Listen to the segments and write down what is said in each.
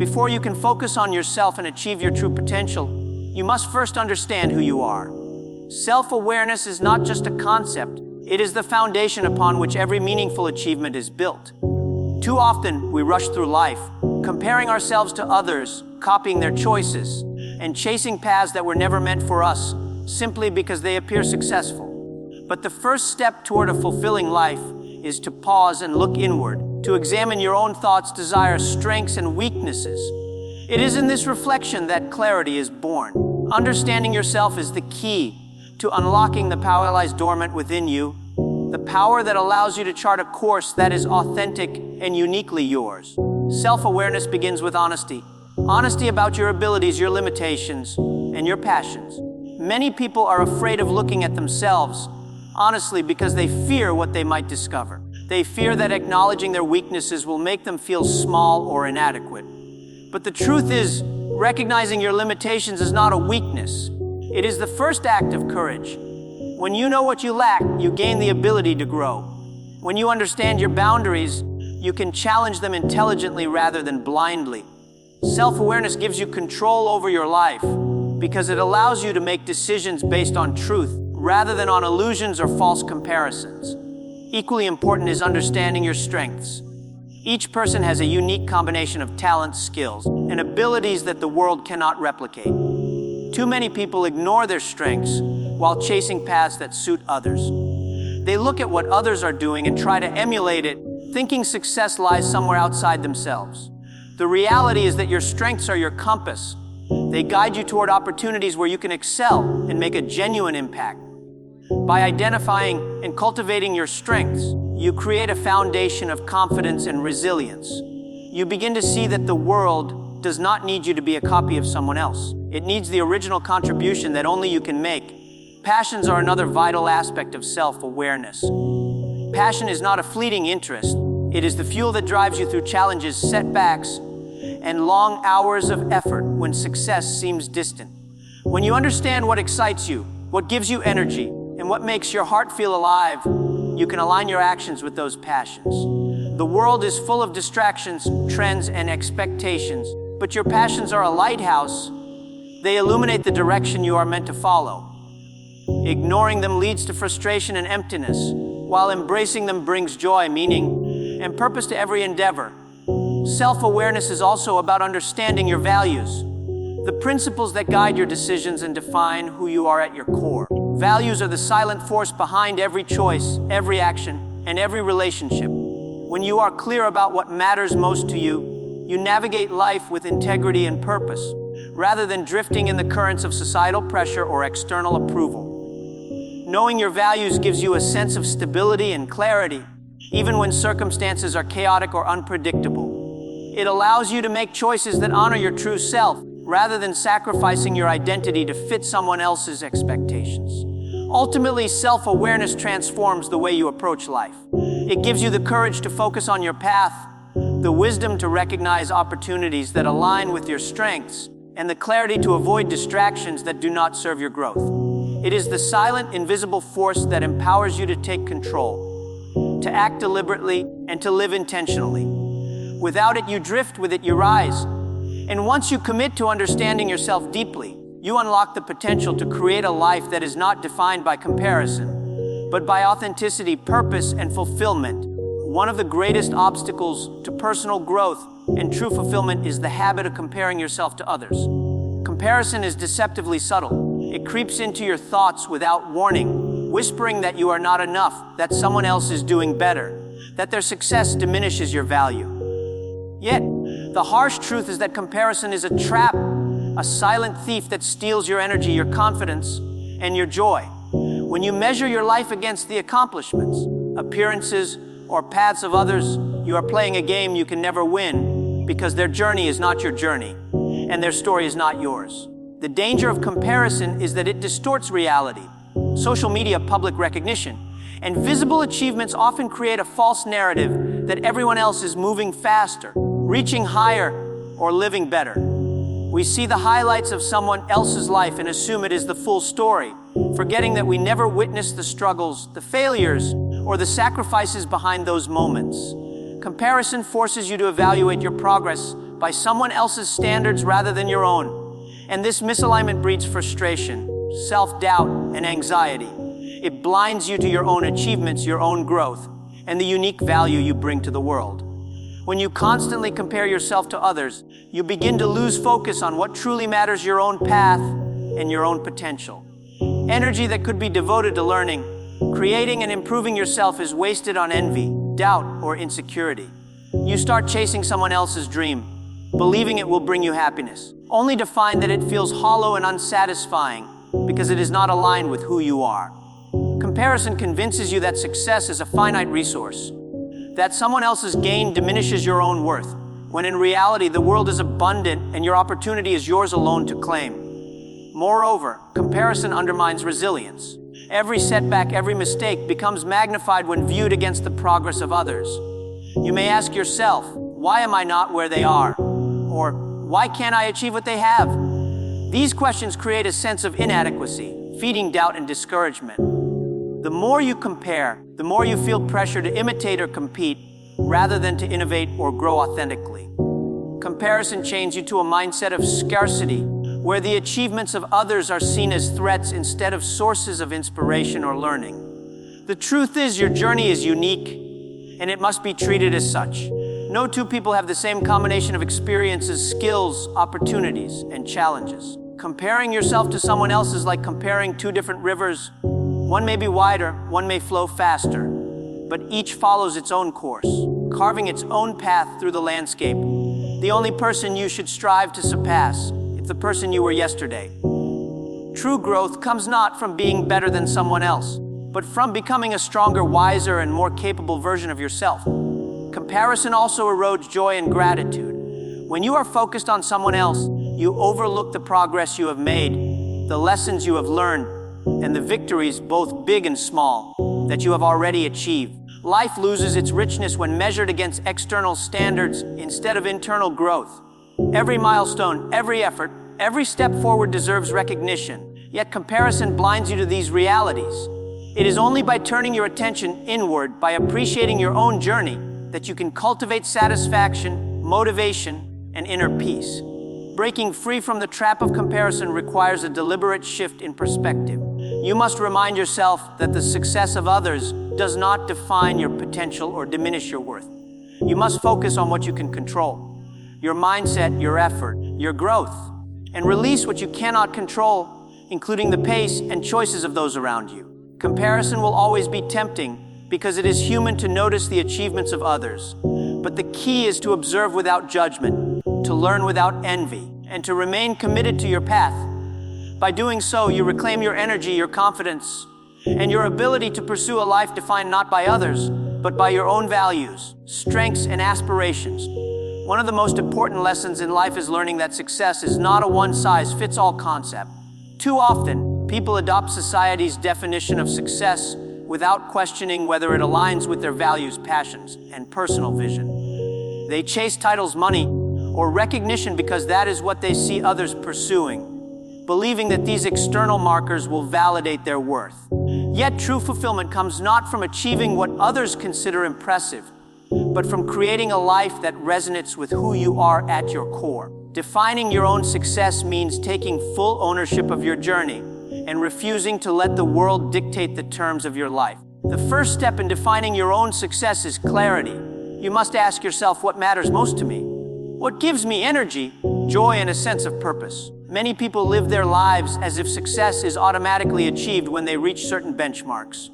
Before you can focus on yourself and achieve your true potential, you must first understand who you are. Self-awareness is not just a concept, it is the foundation upon which every meaningful achievement is built. Too often, we rush through life, comparing ourselves to others, copying their choices, and chasing paths that were never meant for us, simply because they appear successful. But the first step toward a fulfilling life is to pause and look inward, to examine your own thoughts, desires, strengths, and weaknesses. It is in this reflection that clarity is born. Understanding yourself is the key to unlocking the power that lies dormant within you, the power that allows you to chart a course that is authentic and uniquely yours. Self-awareness begins with honesty. Honesty about your abilities, your limitations, and your passions. Many people are afraid of looking at themselves honestly because they fear what they might discover. They fear that acknowledging their weaknesses will make them feel small or inadequate. But the truth is, recognizing your limitations is not a weakness. It is the first act of courage. When you know what you lack, you gain the ability to grow. When you understand your boundaries, you can challenge them intelligently rather than blindly. Self-awareness gives you control over your life because it allows you to make decisions based on truth rather than on illusions or false comparisons. Equally important is understanding your strengths. Each person has a unique combination of talents, skills, and abilities that the world cannot replicate. Too many people ignore their strengths while chasing paths that suit others. They look at what others are doing and try to emulate it, thinking success lies somewhere outside themselves. The reality is that your strengths are your compass. They guide you toward opportunities where you can excel and make a genuine impact. By identifying and cultivating your strengths, you create a foundation of confidence and resilience. You begin to see that the world does not need you to be a copy of someone else. It needs the original contribution that only you can make. Passions are another vital aspect of self-awareness. Passion is not a fleeting interest. It is the fuel that drives you through challenges, setbacks, and long hours of effort when success seems distant. When you understand what excites you, what gives you energy, and what makes your heart feel alive, you can align your actions with those passions. The world is full of distractions, trends, and expectations, but your passions are a lighthouse. They illuminate the direction you are meant to follow. Ignoring them leads to frustration and emptiness, while embracing them brings joy, meaning, and purpose to every endeavor. Self-awareness is also about understanding your values, the principles that guide your decisions and define who you are at your core. Values are the silent force behind every choice, every action, and every relationship. When you are clear about what matters most to you, you navigate life with integrity and purpose, rather than drifting in the currents of societal pressure or external approval. Knowing your values gives you a sense of stability and clarity, even when circumstances are chaotic or unpredictable. It allows you to make choices that honor your true self, rather than sacrificing your identity to fit someone else's expectations. Ultimately, self-awareness transforms the way you approach life. It gives you the courage to focus on your path, the wisdom to recognize opportunities that align with your strengths, and the clarity to avoid distractions that do not serve your growth. It is the silent, invisible force that empowers you to take control, to act deliberately, and to live intentionally. Without it, you drift. With it, you rise. And once you commit to understanding yourself deeply, you unlock the potential to create a life that is not defined by comparison, but by authenticity, purpose, and fulfillment. One of the greatest obstacles to personal growth and true fulfillment is the habit of comparing yourself to others. Comparison is deceptively subtle. It creeps into your thoughts without warning, whispering that you are not enough, that someone else is doing better, that their success diminishes your value. Yet, the harsh truth is that comparison is a trap, a silent thief that steals your energy, your confidence, and your joy. When you measure your life against the accomplishments, appearances, or paths of others, you are playing a game you can never win because their journey is not your journey, and their story is not yours. The danger of comparison is that it distorts reality. Social media, public recognition, and visible achievements often create a false narrative that everyone else is moving faster, reaching higher, or living better. We see the highlights of someone else's life and assume it is the full story, forgetting that we never witnessed the struggles, the failures, or the sacrifices behind those moments. Comparison forces you to evaluate your progress by someone else's standards rather than your own. And this misalignment breeds frustration, self-doubt, and anxiety. It blinds you to your own achievements, your own growth, and the unique value you bring to the world. When you constantly compare yourself to others, you begin to lose focus on what truly matters, your own path and your own potential. Energy that could be devoted to learning, creating, and improving yourself is wasted on envy, doubt, or insecurity. You start chasing someone else's dream, believing it will bring you happiness, only to find that it feels hollow and unsatisfying because it is not aligned with who you are. Comparison convinces you that success is a finite resource, that someone else's gain diminishes your own worth, when in reality the world is abundant and your opportunity is yours alone to claim. Moreover, comparison undermines resilience. Every setback, every mistake becomes magnified when viewed against the progress of others. You may ask yourself, why am I not where they are? Or, why can't I achieve what they have? These questions create a sense of inadequacy, feeding doubt and discouragement. The more you compare, the more you feel pressure to imitate or compete, rather than to innovate or grow authentically. Comparison chains you to a mindset of scarcity, where the achievements of others are seen as threats instead of sources of inspiration or learning. The truth is, your journey is unique, and it must be treated as such. No two people have the same combination of experiences, skills, opportunities, and challenges. Comparing yourself to someone else is like comparing two different rivers. One may be wider, one may flow faster, but each follows its own course, carving its own path through the landscape. The only person you should strive to surpass is the person you were yesterday. True growth comes not from being better than someone else, but from becoming a stronger, wiser, and more capable version of yourself. Comparison also erodes joy and gratitude. When you are focused on someone else, you overlook the progress you have made, the lessons you have learned, and the victories, both big and small, that you have already achieved. Life loses its richness when measured against external standards instead of internal growth. Every milestone, every effort, every step forward deserves recognition, yet comparison blinds you to these realities. It is only by turning your attention inward, by appreciating your own journey, that you can cultivate satisfaction, motivation, and inner peace. Breaking free from the trap of comparison requires a deliberate shift in perspective. You must remind yourself that the success of others does not define your potential or diminish your worth. You must focus on what you can control, your mindset, your effort, your growth, and release what you cannot control, including the pace and choices of those around you. Comparison will always be tempting because it is human to notice the achievements of others. But the key is to observe without judgment, to learn without envy, and to remain committed to your path. By doing so, you reclaim your energy, your confidence, and your ability to pursue a life defined not by others, but by your own values, strengths, and aspirations. One of the most important lessons in life is learning that success is not a one-size-fits-all concept. Too often, people adopt society's definition of success without questioning whether it aligns with their values, passions, and personal vision. They chase titles, money, or recognition because that is what they see others pursuing, believing that these external markers will validate their worth. Yet true fulfillment comes not from achieving what others consider impressive, but from creating a life that resonates with who you are at your core. Defining your own success means taking full ownership of your journey and refusing to let the world dictate the terms of your life. The first step in defining your own success is clarity. You must ask yourself, what matters most to me? What gives me energy, joy, and a sense of purpose? Many people live their lives as if success is automatically achieved when they reach certain benchmarks.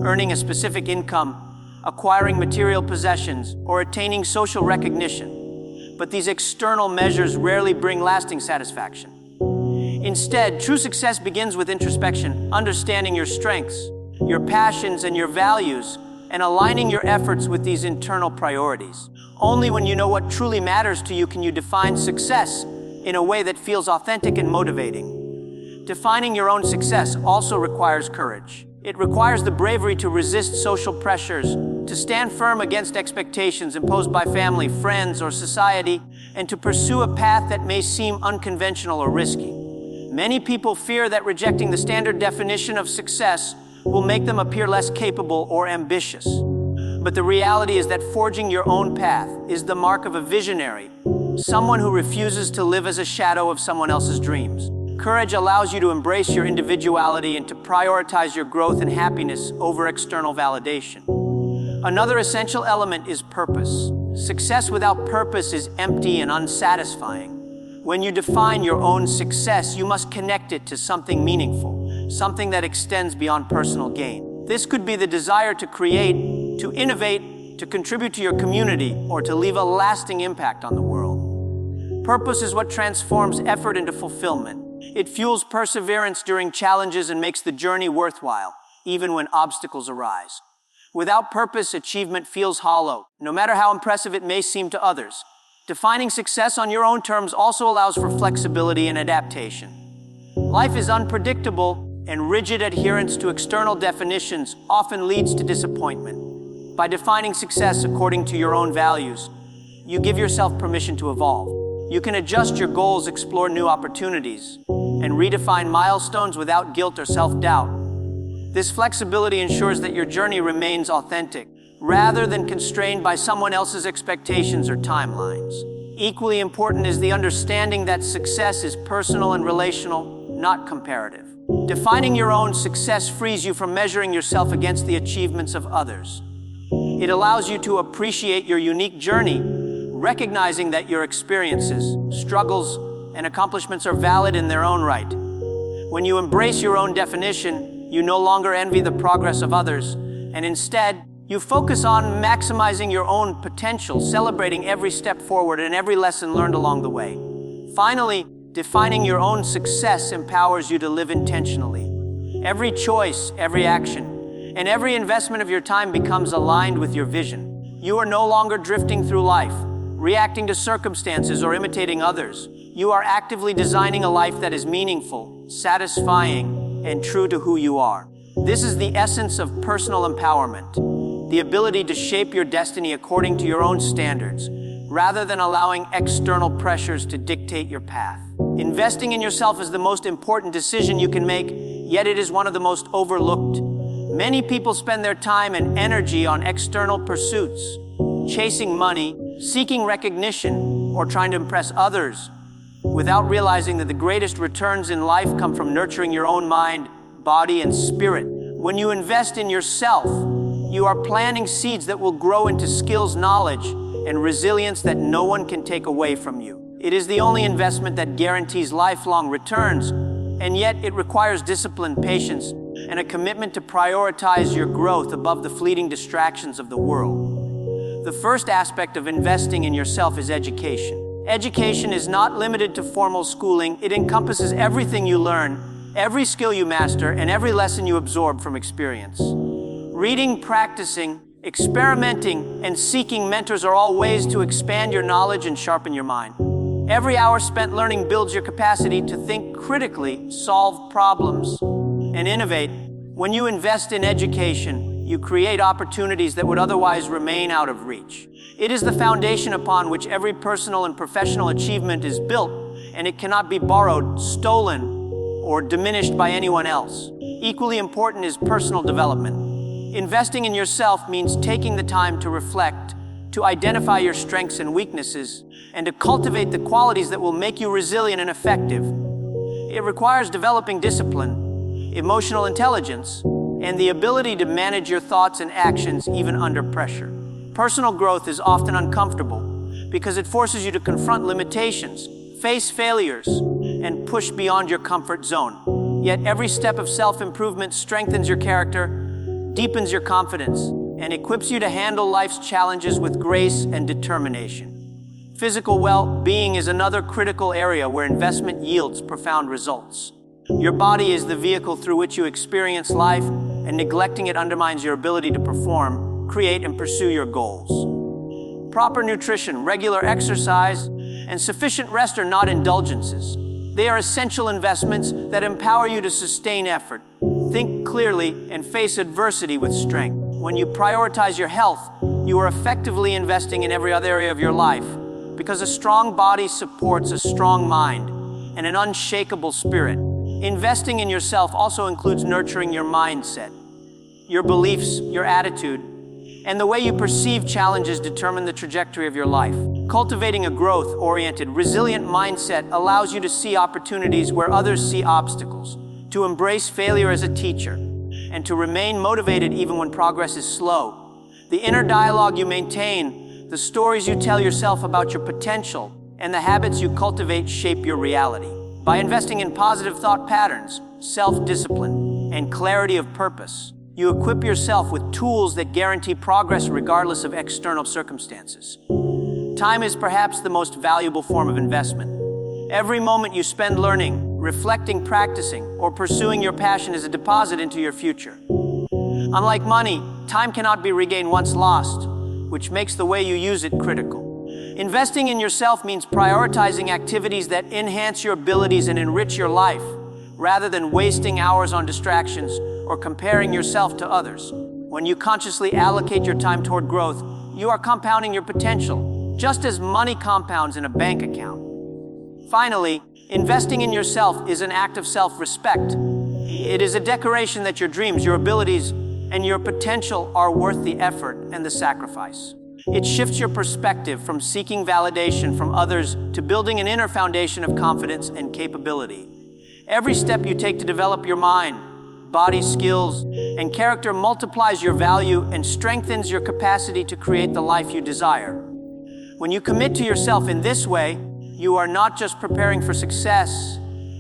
Earning a specific income, acquiring material possessions, or attaining social recognition. But these external measures rarely bring lasting satisfaction. Instead, true success begins with introspection, understanding your strengths, your passions, and your values, and aligning your efforts with these internal priorities. Only when you know what truly matters to you can you define success in a way that feels authentic and motivating. Defining your own success also requires courage. It requires the bravery to resist social pressures, to stand firm against expectations imposed by family, friends, or society, and to pursue a path that may seem unconventional or risky. Many people fear that rejecting the standard definition of success will make them appear less capable or ambitious. But the reality is that forging your own path is the mark of a visionary, someone who refuses to live as a shadow of someone else's dreams. Courage allows you to embrace your individuality and to prioritize your growth and happiness over external validation. Another essential element is purpose. Success without purpose is empty and unsatisfying. When you define your own success, you must connect it to something meaningful, something that extends beyond personal gain. This could be the desire to create, to innovate, to contribute to your community, or to leave a lasting impact on the world. Purpose is what transforms effort into fulfillment. It fuels perseverance during challenges and makes the journey worthwhile, even when obstacles arise. Without purpose, achievement feels hollow, no matter how impressive it may seem to others. Defining success on your own terms also allows for flexibility and adaptation. Life is unpredictable, and rigid adherence to external definitions often leads to disappointment. By defining success according to your own values, you give yourself permission to evolve. You can adjust your goals, explore new opportunities, and redefine milestones without guilt or self-doubt. This flexibility ensures that your journey remains authentic, rather than constrained by someone else's expectations or timelines. Equally important is the understanding that success is personal and relational, not comparative. Defining your own success frees you from measuring yourself against the achievements of others. It allows you to appreciate your unique journey, recognizing that your experiences, struggles, and accomplishments are valid in their own right. When you embrace your own definition, you no longer envy the progress of others, and instead, you focus on maximizing your own potential, celebrating every step forward and every lesson learned along the way. Finally, defining your own success empowers you to live intentionally. Every choice, every action, and every investment of your time becomes aligned with your vision. You are no longer drifting through life, reacting to circumstances or imitating others. You are actively designing a life that is meaningful, satisfying, and true to who you are. This is the essence of personal empowerment, the ability to shape your destiny according to your own standards, rather than allowing external pressures to dictate your path. Investing in yourself is the most important decision you can make, yet it is one of the most overlooked. Many people spend their time and energy on external pursuits, chasing money, seeking recognition, or trying to impress others, without realizing that the greatest returns in life come from nurturing your own mind, body, and spirit. When you invest in yourself, you are planting seeds that will grow into skills, knowledge, and resilience that no one can take away from you. It is the only investment that guarantees lifelong returns, and yet it requires discipline, patience, and a commitment to prioritize your growth above the fleeting distractions of the world. The first aspect of investing in yourself is education. Education is not limited to formal schooling. It encompasses everything you learn, every skill you master, and every lesson you absorb from experience. Reading, practicing, experimenting, and seeking mentors are all ways to expand your knowledge and sharpen your mind. Every hour spent learning builds your capacity to think critically, solve problems, and innovate. When you invest in education, you create opportunities that would otherwise remain out of reach. It is the foundation upon which every personal and professional achievement is built, and it cannot be borrowed, stolen, or diminished by anyone else. Equally important is personal development. Investing in yourself means taking the time to reflect, to identify your strengths and weaknesses, and to cultivate the qualities that will make you resilient and effective. It requires developing discipline, emotional intelligence, and the ability to manage your thoughts and actions even under pressure. Personal growth is often uncomfortable because it forces you to confront limitations, face failures, and push beyond your comfort zone. Yet every step of self-improvement strengthens your character, deepens your confidence, and equips you to handle life's challenges with grace and determination. Physical well-being is another critical area where investment yields profound results. Your body is the vehicle through which you experience life, and neglecting it undermines your ability to perform, create, and pursue your goals. Proper nutrition, regular exercise, and sufficient rest are not indulgences. They are essential investments that empower you to sustain effort, think clearly, and face adversity with strength. When you prioritize your health, you are effectively investing in every other area of your life, because a strong body supports a strong mind and an unshakable spirit. Investing in yourself also includes nurturing your mindset, your beliefs, your attitude, And the way you perceive challenges determine the trajectory of your life. Cultivating a growth-oriented, resilient mindset allows you to see opportunities where others see obstacles, to embrace failure as a teacher, and to remain motivated even when progress is slow. The inner dialogue you maintain, the stories you tell yourself about your potential, and the habits you cultivate shape your reality. By investing in positive thought patterns, self-discipline, and clarity of purpose, you equip yourself with tools that guarantee progress regardless of external circumstances. Time is perhaps the most valuable form of investment. Every moment you spend learning, reflecting, practicing, or pursuing your passion is a deposit into your future. Unlike money, time cannot be regained once lost, which makes the way you use it critical. Investing in yourself means prioritizing activities that enhance your abilities and enrich your life, rather than wasting hours on distractions or comparing yourself to others. When you consciously allocate your time toward growth, you are compounding your potential, just as money compounds in a bank account. Finally, investing in yourself is an act of self-respect. It is a declaration that your dreams, your abilities, and your potential are worth the effort and the sacrifice. It shifts your perspective from seeking validation from others to building an inner foundation of confidence and capability. Every step you take to develop your mind, body skills, and character multiplies your value and strengthens your capacity to create the life you desire. When you commit to yourself in this way, you are not just preparing for success,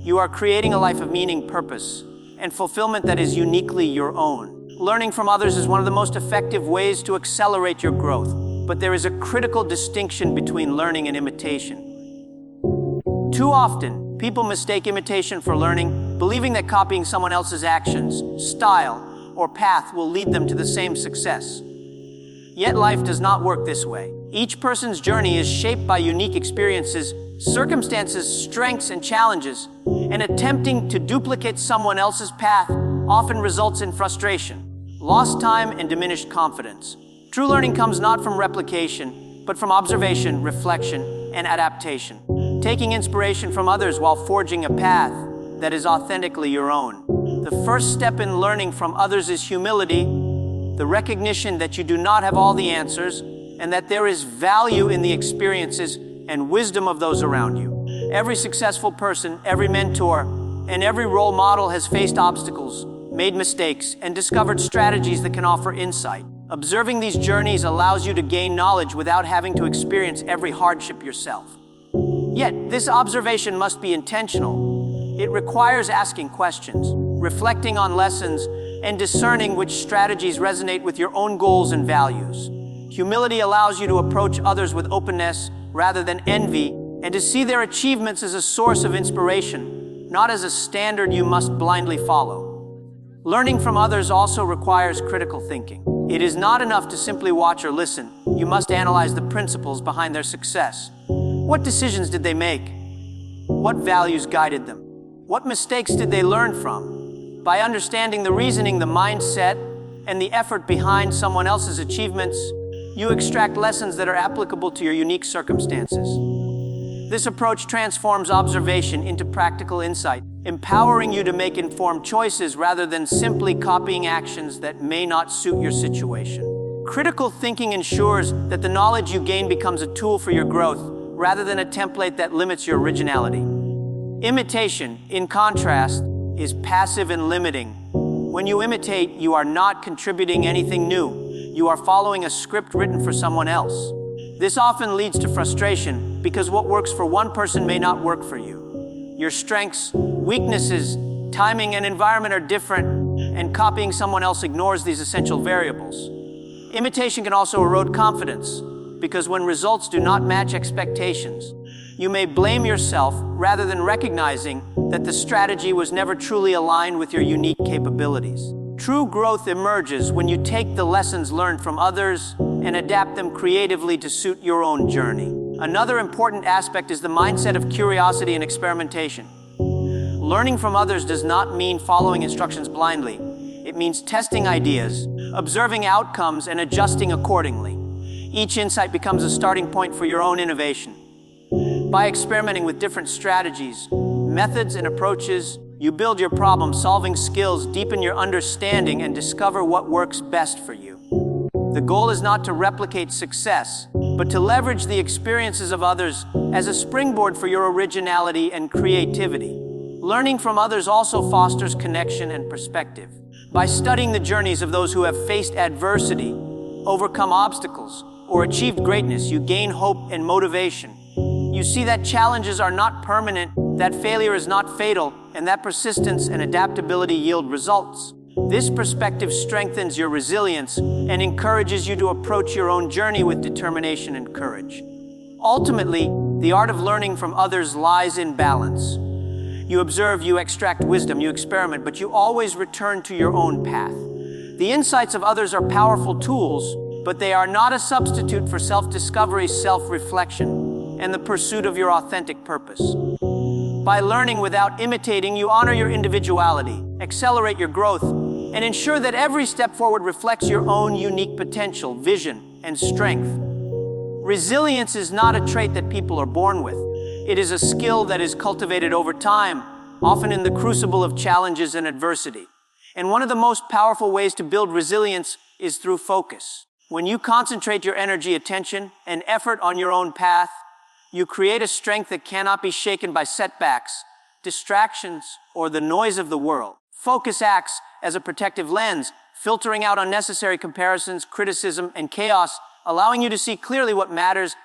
you are creating a life of meaning, purpose, and fulfillment that is uniquely your own. Learning from others is one of the most effective ways to accelerate your growth, but there is a critical distinction between learning and imitation. Too often, people mistake imitation for learning, believing that copying someone else's actions, style, or path will lead them to the same success. Yet life does not work this way. Each person's journey is shaped by unique experiences, circumstances, strengths, and challenges, and attempting to duplicate someone else's path often results in frustration, lost time, and diminished confidence. True learning comes not from replication, but from observation, reflection, and adaptation, taking inspiration from others while forging a path that is authentically your own. The first step in learning from others is humility, the recognition that you do not have all the answers, and that there is value in the experiences and wisdom of those around you. Every successful person, every mentor, and every role model has faced obstacles, made mistakes, and discovered strategies that can offer insight. Observing these journeys allows you to gain knowledge without having to experience every hardship yourself. Yet, this observation must be intentional. It requires asking questions, reflecting on lessons, and discerning which strategies resonate with your own goals and values. Humility allows you to approach others with openness rather than envy, and to see their achievements as a source of inspiration, not as a standard you must blindly follow. Learning from others also requires critical thinking. It is not enough to simply watch or listen. You must analyze the principles behind their success. What decisions did they make? What values guided them? What mistakes did they learn from? By understanding the reasoning, the mindset, and the effort behind someone else's achievements, you extract lessons that are applicable to your unique circumstances. This approach transforms observation into practical insight, empowering you to make informed choices rather than simply copying actions that may not suit your situation. Critical thinking ensures that the knowledge you gain becomes a tool for your growth, rather than a template that limits your originality. Imitation, in contrast, is passive and limiting. When you imitate, you are not contributing anything new. You are following a script written for someone else. This often leads to frustration because what works for one person may not work for you. Your strengths, weaknesses, timing, and environment are different, and copying someone else ignores these essential variables. Imitation can also erode confidence because when results do not match expectations, you may blame yourself rather than recognizing that the strategy was never truly aligned with your unique capabilities. True growth emerges when you take the lessons learned from others and adapt them creatively to suit your own journey. Another important aspect is the mindset of curiosity and experimentation. Learning from others does not mean following instructions blindly. It means testing ideas, observing outcomes, and adjusting accordingly. Each insight becomes a starting point for your own innovation. By experimenting with different strategies, methods, and approaches, you build your problem-solving skills, deepen your understanding, and discover what works best for you. The goal is not to replicate success, but to leverage the experiences of others as a springboard for your originality and creativity. Learning from others also fosters connection and perspective. By studying the journeys of those who have faced adversity, overcome obstacles, or achieved greatness, you gain hope and motivation. You see that challenges are not permanent, that failure is not fatal, and that persistence and adaptability yield results. This perspective strengthens your resilience and encourages you to approach your own journey with determination and courage. Ultimately, the art of learning from others lies in balance. You observe, you extract wisdom, you experiment, but you always return to your own path. The insights of others are powerful tools, but they are not a substitute for self-discovery, self-reflection, and the pursuit of your authentic purpose. By learning without imitating, you honor your individuality, accelerate your growth, and ensure that every step forward reflects your own unique potential, vision, and strength. Resilience is not a trait that people are born with. It is a skill that is cultivated over time, often in the crucible of challenges and adversity. And one of the most powerful ways to build resilience is through focus. When you concentrate your energy, attention, and effort on your own path, you create a strength that cannot be shaken by setbacks, distractions, or the noise of the world. Focus acts as a protective lens, filtering out unnecessary comparisons, criticism, and chaos, allowing you to see clearly what matters